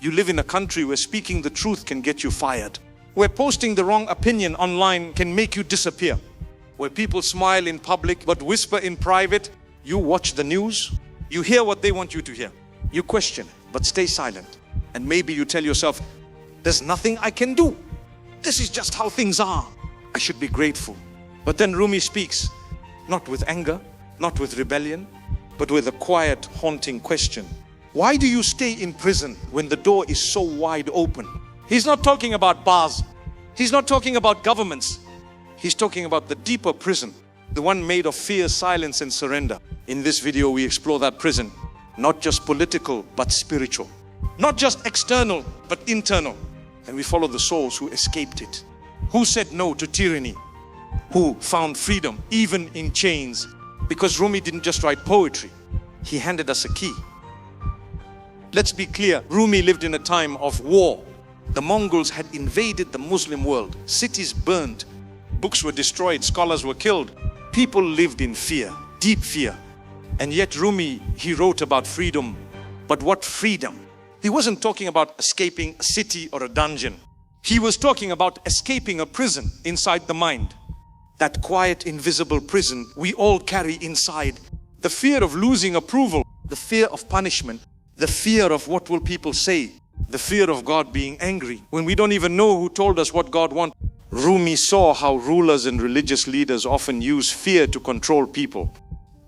You live in a country where speaking the truth can get you fired, where posting the wrong opinion online can make you disappear, where people smile in public but whisper in private. You watch the news, you hear what they want you to hear. You question but stay silent. And maybe you tell yourself, there's nothing I can do. This is just how things are. I should be grateful. But then Rumi speaks, not with anger, not with rebellion, but with a quiet, haunting question. Why do you stay in prison when the door is so wide open? He's not talking about bars. He's not talking about governments. He's talking about the deeper prison, the one made of fear, silence, and surrender. In this video, we explore that prison, not just political, but spiritual. Not just external, but internal. And we follow the souls who escaped it, who said no to tyranny, who found freedom even in chains. Because Rumi didn't just write poetry, he handed us a key. Let's be clear, Rumi lived in a time of war. The Mongols had invaded the Muslim world. Cities burned, books were destroyed, scholars were killed. People lived in fear, deep fear. And yet Rumi, he wrote about freedom. But what freedom? He wasn't talking about escaping a city or a dungeon. He was talking about escaping a prison inside the mind. That quiet, invisible prison we all carry inside. The fear of losing approval, the fear of punishment, the fear of what will people say, the fear of God being angry when we don't even know who told us what God wants. Rumi saw how rulers and religious leaders often use fear to control people.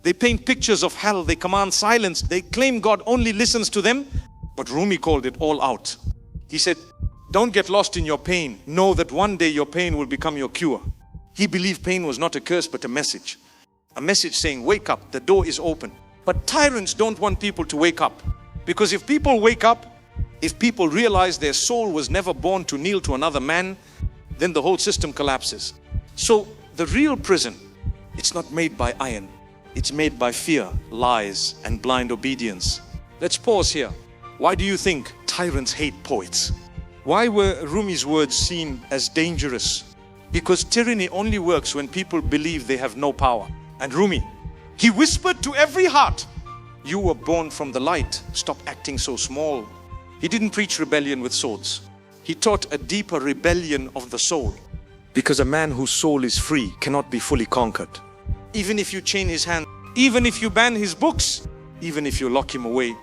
They paint pictures of hell, they command silence, they claim God only listens to them. But Rumi called it all out. He said, don't get lost in your pain. Know that one day your pain will become your cure. He believed pain was not a curse but a message. A message saying, wake up, the door is open. But tyrants don't want people to wake up. Because if people wake up, if people realize their soul was never born to kneel to another man, then the whole system collapses. So the real prison, it's not made by iron. It's made by fear, lies, and blind obedience. Let's pause here. Why do you think tyrants hate poets? Why were Rumi's words seen as dangerous? Because tyranny only works when people believe they have no power. And Rumi, he whispered to every heart, you were born from the light, stop acting so small. He didn't preach rebellion with swords. He taught a deeper rebellion of the soul. Because a man whose soul is free cannot be fully conquered. Even if you chain his hand, even if you ban his books, even if you lock him away,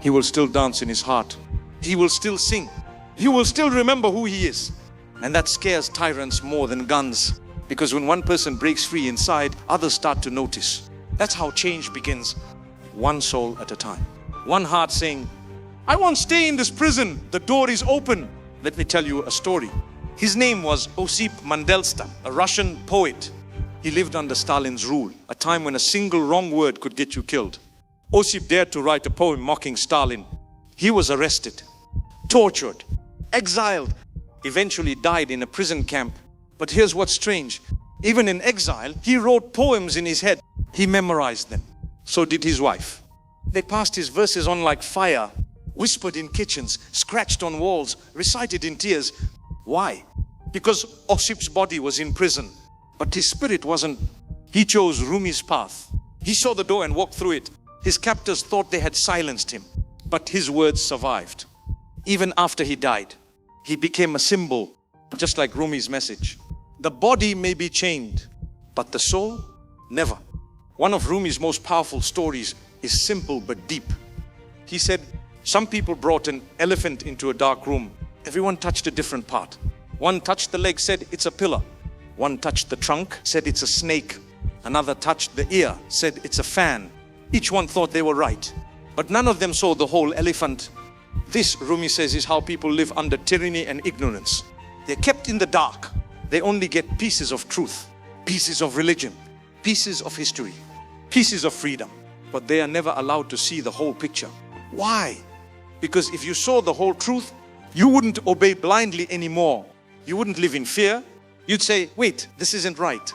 he will still dance in his heart. He will still sing. He will still remember who he is. And that scares tyrants more than guns. Because when one person breaks free inside, others start to notice. That's how change begins. One soul at a time. One heart saying, I won't stay in this prison. The door is open. Let me tell you a story. His name was Osip Mandelstam, a Russian poet. He lived under Stalin's rule, a time when a single wrong word could get you killed. Osip dared to write a poem mocking Stalin. He was arrested, tortured, exiled, eventually died in a prison camp. But here's what's strange. Even in exile, he wrote poems in his head. He memorized them. So did his wife. They passed his verses on like fire, whispered in kitchens, scratched on walls, recited in tears. Why? Because Osip's body was in prison, but his spirit wasn't. He chose Rumi's path. He saw the door and walked through it. His captors thought they had silenced him, but his words survived. Even after he died, he became a symbol, just like Rumi's message. The body may be chained, but the soul, never. One of Rumi's most powerful stories is simple but deep. He said, some people brought an elephant into a dark room. Everyone touched a different part. One touched the leg, said it's a pillar. One touched the trunk, said it's a snake. Another touched the ear, said it's a fan. Each one thought they were right, but none of them saw the whole elephant. This, Rumi says, is how people live under tyranny and ignorance. They're kept in the dark. They only get pieces of truth, pieces of religion, pieces of history, pieces of freedom, but they are never allowed to see the whole picture. Why? Because if you saw the whole truth, you wouldn't obey blindly anymore. You wouldn't live in fear. You'd say, wait, this isn't right.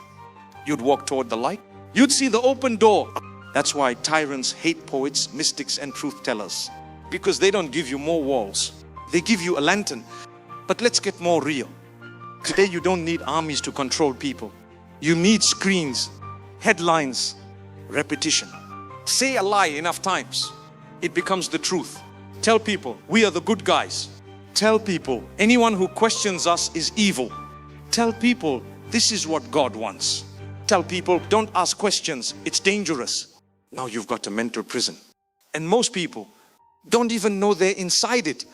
You'd walk toward the light. You'd see the open door. That's why tyrants hate poets, mystics, and truth tellers. Because they don't give you more walls. They give you a lantern. But let's get more real. Today you don't need armies to control people. You need screens, headlines, repetition. Say a lie enough times, it becomes the truth. Tell people we are the good guys. Tell people anyone who questions us is evil. Tell people this is what God wants. Tell people don't ask questions, it's dangerous. Now you've got a mental prison. And most people don't even know they're inside it.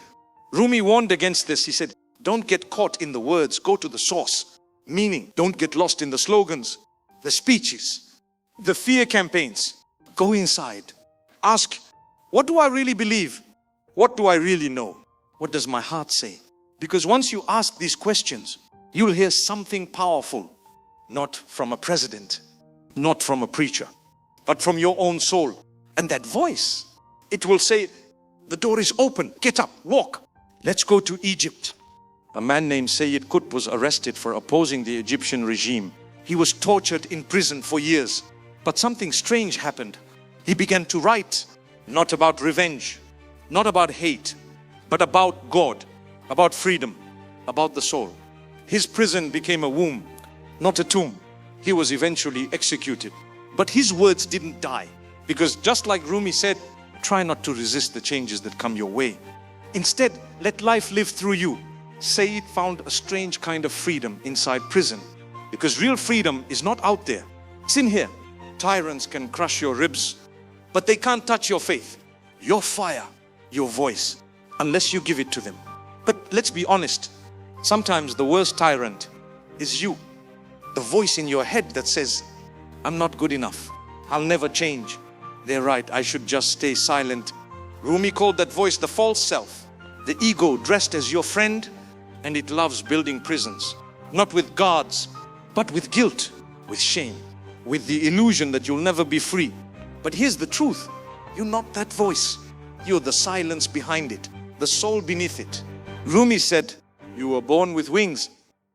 Rumi warned against this. He said, don't get caught in the words, go to the source. Meaning, don't get lost in the slogans, the speeches, the fear campaigns. Go inside. Ask, what do I really believe? What do I really know? What does my heart say? Because once you ask these questions, you'll hear something powerful. Not from a president, not from a preacher, but from your own soul. And that voice, it will say, the door is open, get up, walk. Let's go to Egypt. A man named Sayyid Qutb was arrested for opposing the Egyptian regime. He was tortured in prison for years. But something strange happened. He began to write, not about revenge, not about hate, but about God, about freedom, about the soul. His prison became a womb, not a tomb. He was eventually executed. But his words didn't die. Because just like Rumi said, try not to resist the changes that come your way. Instead, let life live through you. Sayyid found a strange kind of freedom inside prison. Because real freedom is not out there. It's in here. Tyrants can crush your ribs, but they can't touch your faith, your fire, your voice, unless you give it to them. But let's be honest, sometimes the worst tyrant is you. The voice in your head that says, I'm not good enough. I'll never change. They're right, I should just stay silent. Rumi called that voice the false self, the ego dressed as your friend, and it loves building prisons, not with guards, but with guilt, with shame, with the illusion that you'll never be free. But here's the truth, you're not that voice. You're the silence behind it, the soul beneath it. Rumi said, you were born with wings.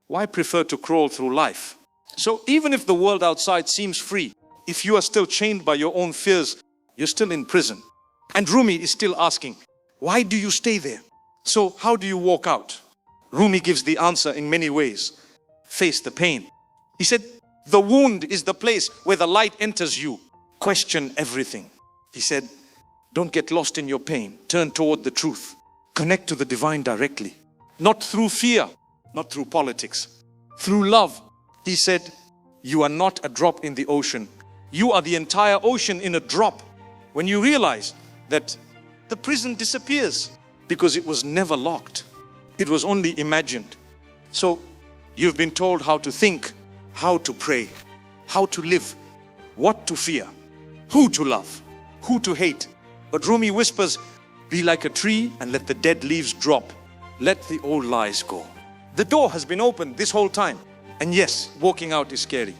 Why prefer to crawl through life? So even if the world outside seems free, if you are still chained by your own fears, you're still in prison. And Rumi is still asking, why do you stay there? So how do you walk out? Rumi gives the answer in many ways. Face the pain. He said, the wound is the place where the light enters you. Question everything. He said, don't get lost in your pain. Turn toward the truth. Connect to the divine directly. Not through fear, not through politics. Through love. He said, you are not a drop in the ocean. You are the entire ocean in a drop. When you realize that the prison disappears because it was never locked. It was only imagined. So you've been told how to think, how to pray, how to live, what to fear, who to love, who to hate. But Rumi whispers, be like a tree and let the dead leaves drop. Let the old lies go. The door has been opened this whole time. And yes, walking out is scary.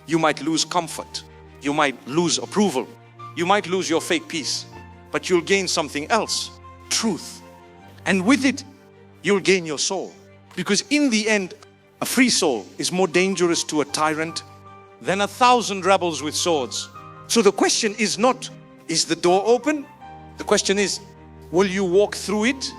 You might lose comfort. You might lose approval. You might lose your fake peace. But you'll gain something else, truth. And with it, you'll gain your soul. Because in the end, a free soul is more dangerous to a tyrant than 1,000 rebels with swords. So the question is not, is the door open? The question is, will you walk through it